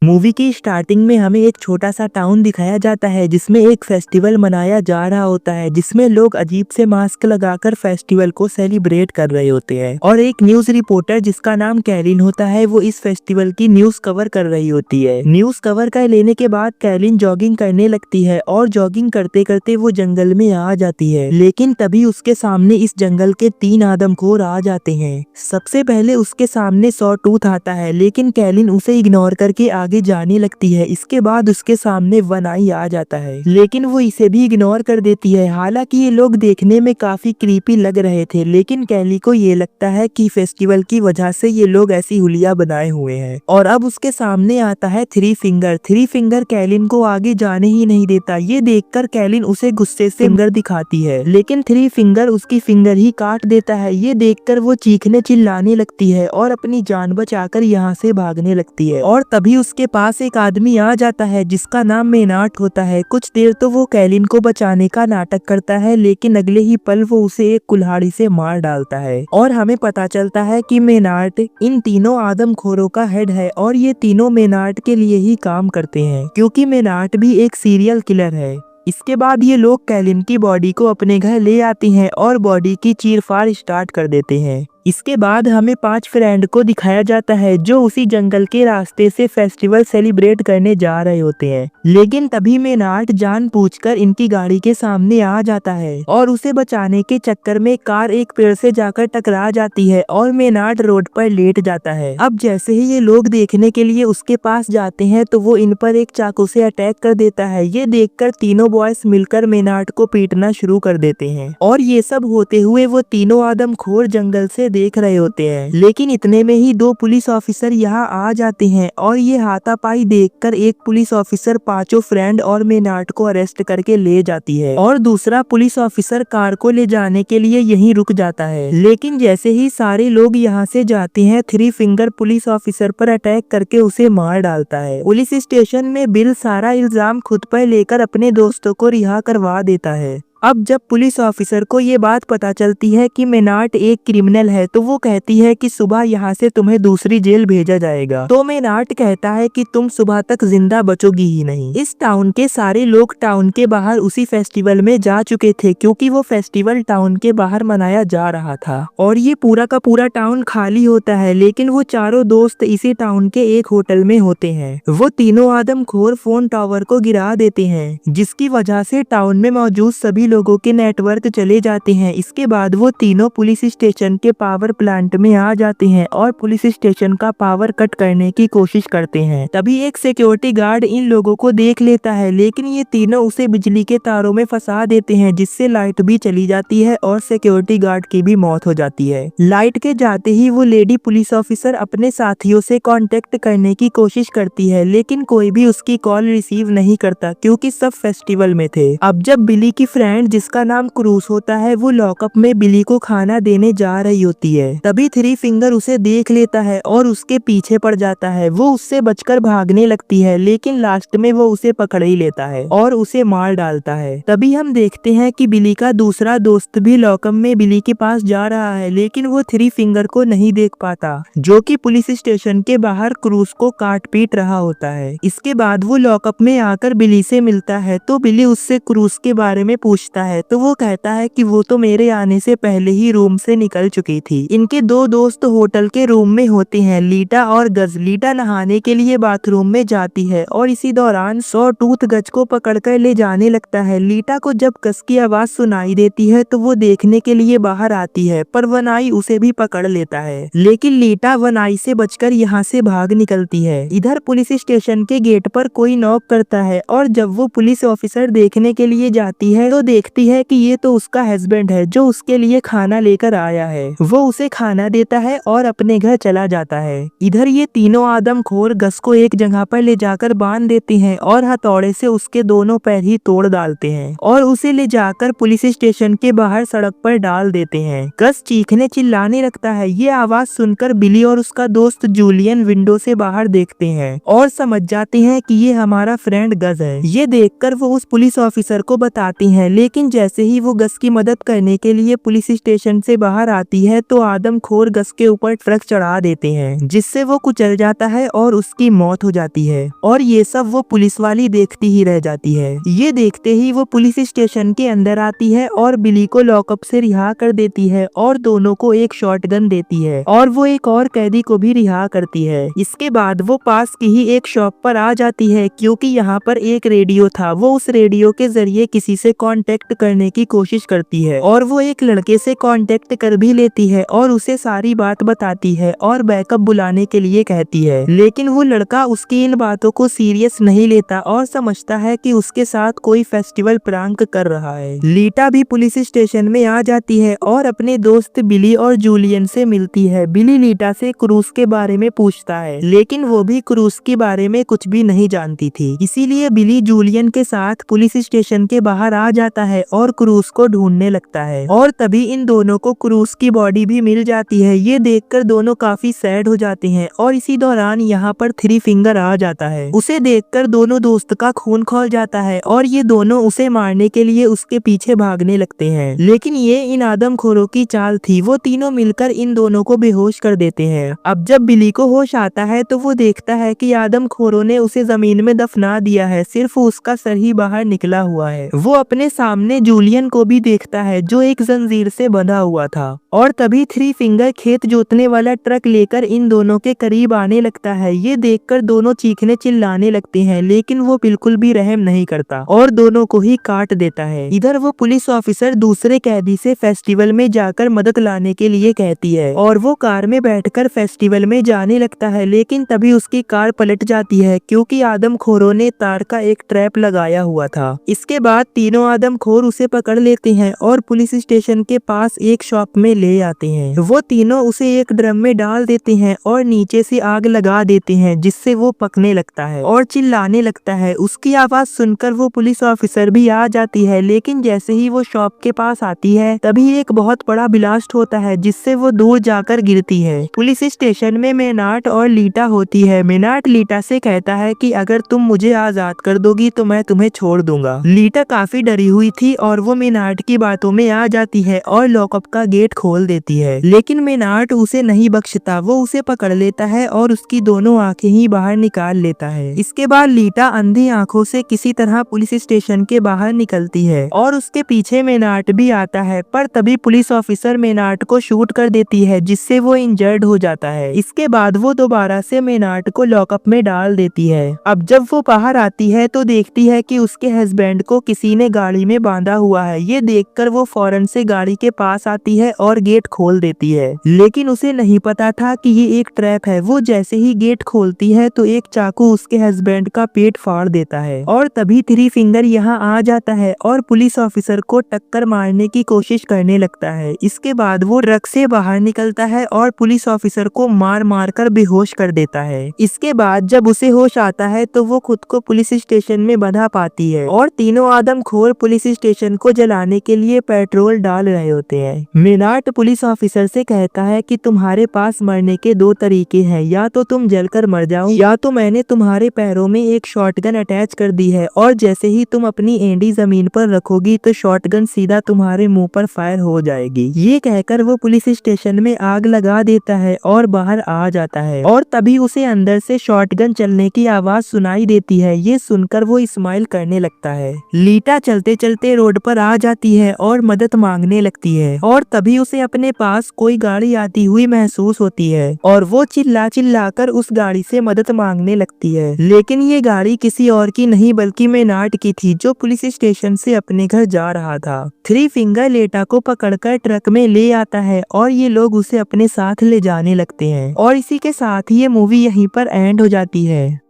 Movie की starting में हमें एक छोटा सा टाउन दिखाया जाता है जिसमें एक फेस्टिवल मनाया जा रहा होता है, जिसमें लोग अजीब से मास्क लगाकर फेस्टिवल को सेलिब्रेट कर रहे होते हैं और एक न्यूज रिपोर्टर जिसका नाम कैलिन होता है वो इस फेस्टिवल की न्यूज कवर कर रही होती है। न्यूज कवर कर लेने के बाद कैलिन जॉगिंग करने लगती है और जॉगिंग करते करते वो जंगल में आ जाती है, लेकिन तभी उसके सामने इस जंगल के 3 आदमखोर आ जाते हैं। सबसे पहले उसके सामने सॉ टूथ आता है, लेकिन कैलिन उसे इग्नोर करके आगे जाने लगती है। इसके बाद उसके सामने वन आई आ जाता है, लेकिन वो इसे भी इग्नोर कर देती है। हालांकि ये लोग देखने में काफी क्रीपी लग रहे थे, लेकिन कैली को ये लगता है कि फेस्टिवल की वजह से ये लोग ऐसी हुलिया बनाए हुए हैं। और अब उसके सामने आता है थ्री फिंगर कैलिन को आगे जाने ही नहीं देता। ये देखकर कैलिन उसे गुस्से से फिंगर दिखाती है, लेकिन थ्री फिंगर उसकी फिंगर ही काट देता है। ये देखकर वो चीखने चिल्लाने लगती है और अपनी जान बचाकर यहाँ से भागने लगती है। और तभी उसके पास एक आदमी आ जाता है जिसका नाम मेनार्ड होता है। कुछ देर तो वो कैलिन को बचाने का नाटक करता है, लेकिन अगले ही पल वो उसे एक कुल्हाड़ी से मार डालता है और हमें पता चलता है कि मेनार्ड इन तीनों आदमखोरों का हेड है और ये तीनों मेनार्ड के लिए ही काम करते हैं, क्योंकि मेनार्ड भी एक सीरियल किलर है। इसके बाद ये लोग कैलिन की बॉडी को अपने घर ले आती हैं और बॉडी की चीरफाड़ स्टार्ट कर देते हैं। इसके बाद हमें 5 फ्रेंड को दिखाया जाता है जो उसी जंगल के रास्ते से फेस्टिवल सेलिब्रेट करने जा रहे होते हैं, लेकिन तभी मेनार्ड जानबूझकर इनकी गाड़ी के सामने आ जाता है और उसे बचाने के चक्कर में कार एक पेड़ से जाकर टकरा जाती है और मेनार्ड रोड पर लेट जाता है। अब जैसे ही ये लोग देखने के लिए उसके पास जाते हैं तो वो इन पर एक चाकू से अटैक कर देता है। ये देखकर तीनों बॉयज मिलकर मेनार्ड को पीटना शुरू कर देते हैं और ये सब होते हुए वो तीनों आदमखोर जंगल से देख रहे होते हैं, लेकिन इतने में ही 2 पुलिस ऑफिसर यहाँ आ जाते हैं और ये हाथापाई देखकर एक पुलिस ऑफिसर 5 फ्रेंड और मेनार्ड को अरेस्ट करके ले जाती है और दूसरा पुलिस ऑफिसर कार को ले जाने के लिए यहीं रुक जाता है। लेकिन जैसे ही सारे लोग यहाँ से जाते हैं, थ्री फिंगर पुलिस ऑफिसर पर अटैक करके उसे मार डालता है। पुलिस स्टेशन में बिल सारा इल्जाम खुद पर लेकर अपने दोस्तों को रिहा करवा देता है। अब जब पुलिस ऑफिसर को ये बात पता चलती है कि मेनार्ड एक क्रिमिनल है, तो वो कहती है कि सुबह यहाँ से तुम्हें दूसरी जेल भेजा जाएगा। तो मेनार्ड कहता है कि तुम सुबह तक जिंदा बचोगी ही नहीं। इस टाउन के सारे लोग टाउन के बाहर उसी फेस्टिवल में जा चुके थे, क्योंकि वो फेस्टिवल टाउन के बाहर मनाया जा रहा था और ये पूरा का पूरा टाउन खाली होता है। लेकिन वो चारों दोस्त इसी टाउन के एक होटल में होते हैं। वो तीनों आदमखोर फोन टावर को गिरा देते हैं, जिसकी वजह से टाउन में मौजूद सभी लोगों के नेटवर्क चले जाते हैं। इसके बाद वो तीनों पुलिस स्टेशन के पावर प्लांट में आ जाते हैं और पुलिस स्टेशन का पावर कट करने की कोशिश करते हैं। तभी एक सिक्योरिटी गार्ड इन लोगों को देख लेता है, लेकिन ये तीनों उसे बिजली के तारों में फंसा देते हैं, जिससे लाइट भी चली जाती है और सिक्योरिटी गार्ड की भी मौत हो जाती है। लाइट के जाते ही वो लेडी पुलिस ऑफिसर अपने साथियों से कांटेक्ट करने की कोशिश करती है, लेकिन कोई भी उसकी कॉल रिसीव नहीं करता, क्योंकि सब फेस्टिवल में थे। अब जब बिली की फ्रेंड जिसका नाम क्रूज होता है वो लॉकअप में बिली को खाना देने जा रही होती है, तभी थ्री फिंगर उसे देख लेता है और उसके पीछे पड़ जाता है। वो उससे बचकर भागने लगती है, लेकिन लास्ट में वो उसे पकड़ ही लेता है और उसे मार डालता है। तभी हम देखते हैं कि बिली का दूसरा दोस्त भी लॉकअप में बिली के पास जा रहा है, लेकिन वो थ्री फिंगर को नहीं देख पाता, जो कि पुलिस स्टेशन के बाहर क्रूज को काट पीट रहा होता है। इसके बाद वो लॉकअप में आकर बिली से मिलता है, तो बिली उससे क्रूज के बारे में पूछता है, तो वो कहता है कि वो तो मेरे आने से पहले ही रूम से निकल चुकी थी। इनके 2 दोस्त होटल के रूम में होते हैं, लीटा और गज। लीटा नहाने के लिए बाथरूम में जाती है और इसी दौरान सॉ टूथ गज को पकड़कर ले जाने लगता है। लीटा को जब गज की आवाज सुनाई देती है तो वो देखने के लिए बाहर आती है, पर वनाई उसे भी पकड़ लेता है, लेकिन लीटा वनाई से बचकर यहाँ से भाग निकलती है। इधर पुलिस स्टेशन के गेट पर कोई नॉक करता है और जब वो पुलिस ऑफिसर देखने के लिए जाती है तो देखती है कि ये तो उसका हस्बैंड है जो उसके लिए खाना लेकर आया है। वो उसे खाना देता है और अपने घर चला जाता है। इधर ये तीनों आदमखोर गस को एक जगह पर ले जाकर बांध देते हैं और हथौड़े से उसके दोनों पैर ही तोड़ डालते हैं और उसे ले जाकर पुलिस स्टेशन के बाहर सड़क पर डाल देते हैं। गस चीखने चिल्लाने लगता है। ये आवाज सुनकर बिली और उसका दोस्त जूलियन विंडो से बाहर देखते हैं और समझ जाते हैं कि ये हमारा फ्रेंड गस है। ये देखकर वो उस पुलिस ऑफिसर को बताती हैं, लेकिन जैसे ही वो गस की मदद करने के लिए पुलिस स्टेशन से बाहर आती है तो आदमखोर गस के ऊपर ट्रक चढ़ा देते हैं, जिससे वो कुचल जाता है और उसकी मौत हो जाती है। और ये सब वो पुलिस वाली देखती ही रह जाती है। ये देखते ही वो पुलिस स्टेशन के अंदर आती है और बिली को लॉकअप से रिहा कर देती है और दोनों को एक शॉटगन देती है और वो एक और कैदी को भी रिहा करती है। इसके बाद वो पास की ही एक शॉप पर आ जाती है, क्योंकि यहाँ पर एक रेडियो था। वो उस रेडियो के जरिए किसी से कांटेक्ट करने की कोशिश करती है और वो एक लड़के से कांटेक्ट कर भी लेती है और उसे सारी बात बताती है और बैकअप बुलाने के लिए कहती है। लेकिन वो लड़का उसकी इन बातों को सीरियस नहीं लेता और समझता है कि उसके साथ कोई फेस्टिवल प्रांक कर रहा है। लीटा भी पुलिस स्टेशन में आ जाती है और अपने दोस्त बिली और जूलियन से मिलती है। बिली लीटा से क्रूज के बारे में पूछता है, लेकिन वो भी क्रूज के बारे में कुछ भी नहीं जानती थी। इसीलिए बिली जूलियन के साथ पुलिस स्टेशन के बाहर आ जाता है और क्रूज को ढूंढने लगता है और तभी इन दोनों को क्रूज की बॉडी भी मिल जाती है। ये देखकर दोनों काफी सैड हो जाते हैं और इसी दौरान यहाँ पर थ्री फिंगर आ जाता है। उसे देखकर दोनों दोस्त का खून खौल जाता है और ये दोनों उसे मारने के लिए उसके पीछे भागने लगते हैं, लेकिन ये इन आदमखोरों की चाल थी। वो तीनों मिलकर इन दोनों को बेहोश कर देते हैं। अब जब बिली को होश आता है तो वो देखता है कि आदमखोरों ने उसे जमीन में दफना दिया है, सिर्फ उसका सर ही बाहर निकला हुआ है। वो अपने सामने जूलियन को भी देखता है जो एक जंजीर से बंधा हुआ था और तभी थ्री फिंगर खेत जोतने वाला ट्रक लेकर इन दोनों के करीब आने लगता है। ये देखकर दोनों चीखने चिल्लाने लगते हैं, लेकिन वो बिल्कुल भी रहम नहीं करता और दोनों को ही काट देता है। इधर वो पुलिस ऑफिसर दूसरे कैदी से फेस्टिवल में जाकर मदद लाने के लिए कहती है और वो कार में बैठकर फेस्टिवल में जाने लगता है, लेकिन तभी उसकी कार पलट जाती है क्योंकि आदमखोरों ने तार का एक ट्रैप लगाया हुआ था। इसके बाद तीनों आदमखोर उसे पकड़ लेते हैं और पुलिस स्टेशन के पास एक शॉप में ले आते हैं। वो तीनों उसे एक ड्रम में डाल देते हैं और नीचे से आग लगा देते हैं, जिससे वो पकने लगता है और चिल्लाने लगता है। उसकी आवाज सुनकर वो पुलिस ऑफिसर भी आ जाती है, लेकिन जैसे ही वो शॉप के पास आती है तभी एक बहुत बड़ा ब्लास्ट होता है, जिससे वो दूर जाकर गिरती है। पुलिस स्टेशन में मेनाट और लीटा होती है। मेनाट लीटा से कहता है कि अगर तुम मुझे आजाद कर दोगी तो मैं तुम्हें छोड़ दूंगा। लीटा काफी डरी हुई थी और वो मेनाट की बातों में आ जाती है और लॉकअप का गेट खोल देती है, लेकिन मेनाट उसे नहीं बख्शता। वो उसे पकड़ लेता है और उसकी दोनों आंखें ही बाहर निकाल लेता है। इसके बाद लीटा अंधी आंखों से किसी तरह पुलिस स्टेशन के बाहर निकलती है और उसके पीछे मेनाट भी आता है, पर तभी पुलिस ऑफिसर मेनाट को शूट कर देती है, जिससे वो इंजर्ड हो जाता है। इसके बाद वो दोबारा से मेनाट को लॉकअप में डाल देती है। अब जब वो बाहर आती है तो देखती है कि उसके हस्बैंड को किसी ने गाड़ी में बांधा हुआ है। ये देखकर वो फौरन से गाड़ी के पास आती है और गेट खोल देती है, लेकिन उसे नहीं पता था कि ये एक ट्रैप है। वो जैसे ही गेट खोलती है तो एक चाकू उसके हस्बैंड का पेट फाड़ देता है और तभी थ्री फिंगर यहाँ आ जाता है और पुलिस ऑफिसर को टक्कर मारने की कोशिश करने लगता है। इसके बाद वो ट्रक से बाहर निकलता है और पुलिस ऑफिसर को मार मार कर बेहोश कर देता है। इसके बाद जब उसे होश आता है तो वो खुद को पुलिस स्टेशन में बंधा पाती है और तीनों आदमखोर पुलिस स्टेशन को जलाने के लिए पेट्रोल डाल रहे होते हैं। मेनाट पुलिस ऑफिसर से कहता है कि तुम्हारे पास मरने के दो तरीके हैं, या तो तुम जलकर मर जाओ या तो मैंने तुम्हारे पैरों में एक शॉटगन अटैच कर दी है और जैसे ही तुम अपनी एंडी जमीन पर रखोगी तो शॉटगन सीधा तुम्हारे मुंह पर फायर हो जाएगी। ये कहकर वो पुलिस स्टेशन में आग लगा देता है और बाहर आ जाता है और तभी उसे अंदर से शॉटगन चलने की आवाज सुनाई देती है। ये सुनकर वो स्माइल करने लगता है। लीटा चलते चलते रोड पर आ जाती है और मदद मांगने लगती है और तभी उसे अपने पास कोई गाड़ी आती हुई महसूस होती है और वो चिल्ला चिल्ला कर उस गाड़ी से मदद मांगने लगती है, लेकिन ये गाड़ी किसी और की नहीं बल्कि मेनाट की थी, जो पुलिस स्टेशन से अपने घर जा रहा था। थ्री फिंगर लेटा को पकड़कर ट्रक में ले आता है और ये लोग उसे अपने साथ ले जाने लगते हैं और इसी के साथ ये मूवी यहीं पर एंड हो जाती है।